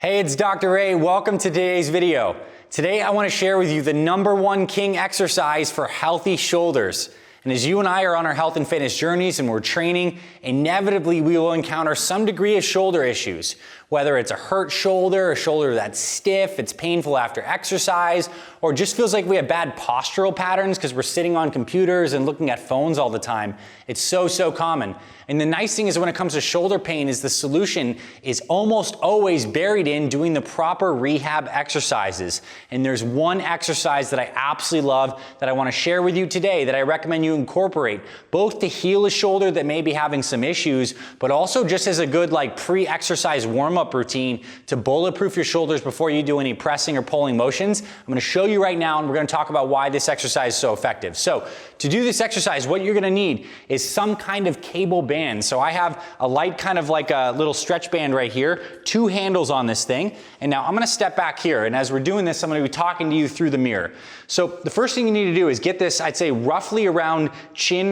Hey, it's Dr. A. Welcome to today's video. Today I want to share with you the #1 king exercise for healthy shoulders. And as you and I are on our health and fitness journeys and we're training, inevitably we will encounter some degree of shoulder issues. Whether it's a hurt shoulder, a shoulder that's stiff, it's painful after exercise, or just feels like we have bad postural patterns because we're sitting on computers and looking at phones all the time. It's so common. And the nice thing is when it comes to shoulder pain is the solution is almost always buried in doing the proper rehab exercises. And there's one exercise that I absolutely love that I want to share with you today that I recommend you incorporate, both to heal a shoulder that may be having some issues, but also just as a good pre-exercise warm-up routine to bulletproof your shoulders before you do any pressing or pulling motions. I'm going to show you right now and we're going to talk about why this exercise is so effective. So to do this exercise, what you're going to need is some kind of cable band. So I have a light kind of like a little stretch band right here, 2 handles on this thing. And now I'm going to step back here. And as we're doing this, I'm going to be talking to you through the mirror. So the first thing you need to do is get this, I'd say roughly around chin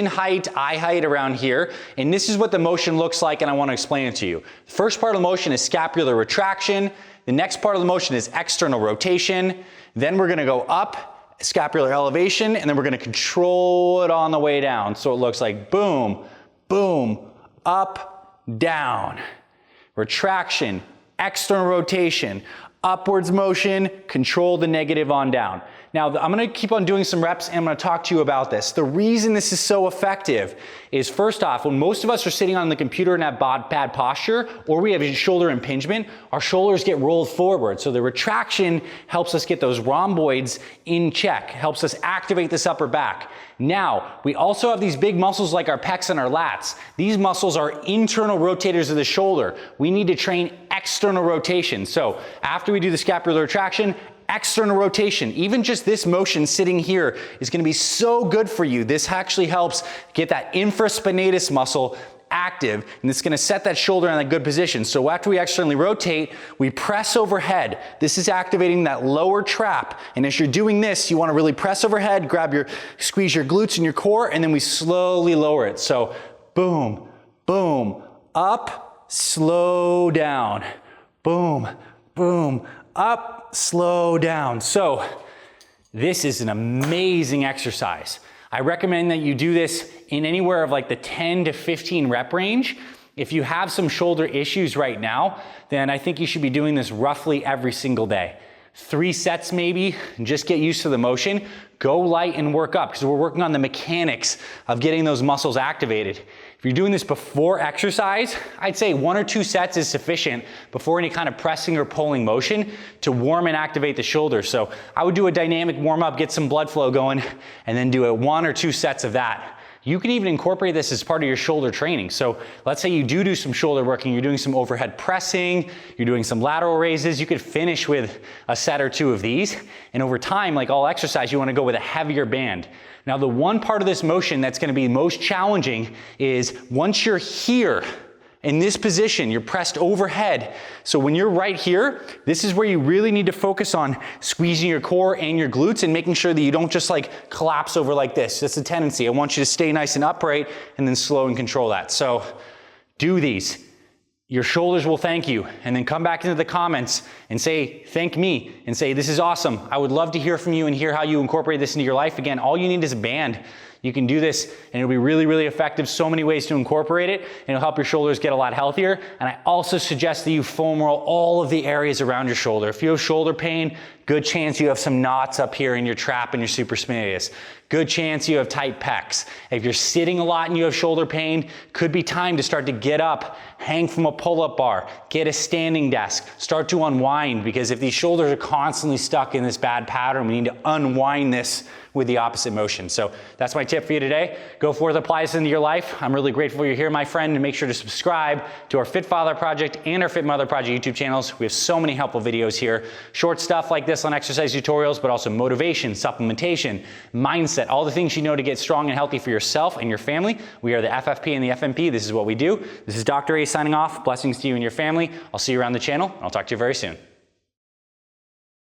height, eye height around here. And this is what the motion looks like, and I want to explain it to you. The first part of the motion is scapular retraction. The next part of the motion is external rotation. Then we're going to go up, scapular elevation, and then we're going to control it on the way down. So it looks like boom, boom, up, down. Retraction, external rotation, upwards motion, control the negative on down. Now, I'm going to keep on doing some reps and I'm going to talk to you about this. The reason this is so effective is, first off, when most of us are sitting on the computer and have bad posture, or we have shoulder impingement, our shoulders get rolled forward. So the retraction helps us get those rhomboids in check, helps us activate this upper back. Now, we also have these big muscles like our pecs and our lats. These muscles are internal rotators of the shoulder. We need to train external rotation. So after we do the scapular retraction, external rotation, even just this motion sitting here is going to be so good for you. This actually helps get that infraspinatus muscle active, and it's going to set that shoulder in a good position. So after we externally rotate, we press overhead. This is activating that lower trap. And as you're doing this, you want to really press overhead, squeeze your glutes and your core, and then we slowly lower it. So boom, boom, up, slow down, boom, boom, up, slow down. So this is an amazing exercise. I recommend that you do this in anywhere of like the 10 to 15 rep range. If you have some shoulder issues right now, then I think you should be doing this roughly every single day. 3 sets maybe, and just get used to the motion. Go light and work up, because we're working on the mechanics of getting those muscles activated. If you're doing this before exercise, I'd say 1 or 2 sets is sufficient before any kind of pressing or pulling motion to warm and activate the shoulder. So I would do a dynamic warm up, get some blood flow going, and then do 1 or 2 sets of that. You can even incorporate this as part of your shoulder training. So let's say you do some shoulder working, you're doing some overhead pressing, you're doing some lateral raises, you could finish with a set or 2 of these. And over time, like all exercise, you want to go with a heavier band. Now, the one part of this motion that's going to be most challenging is once you're here, in this position, you're pressed overhead. So when you're right here, this is where you really need to focus on squeezing your core and your glutes and making sure that you don't just collapse over like this. That's a tendency. I want you to stay nice and upright and then slow and control that. So do these. Your shoulders will thank you, and then come back into the comments and say, thank me, and say, this is awesome. I would love to hear from you and hear how you incorporate this into your life. Again, all you need is a band. You can do this and it'll be really effective. So many ways to incorporate it, and it'll help your shoulders get a lot healthier. And I also suggest that you foam roll all of the areas around your shoulder. If you have shoulder pain, good chance you have some knots up here in your trap and your supraspinatus. Good chance you have tight pecs. If you're sitting a lot and you have shoulder pain, could be time to start to get up, hang from a pull-up bar, get a standing desk, start to unwind, because if these shoulders are constantly stuck in this bad pattern, we need to unwind this with the opposite motion. So that's my tip for you today. Go forth, apply this into your life. I'm really grateful you're here, my friend, and make sure to subscribe to our Fit Father Project and our Fit Mother Project YouTube channels. We have so many helpful videos here. Short stuff like this on exercise tutorials, but also motivation, supplementation, mindset, all the things you know to get strong and healthy for yourself and your family. We are the FFP and the FMP. This is what we do. This is Dr. A signing off. Blessings to you and your family. I'll see you around the channel, and I'll talk to you very soon.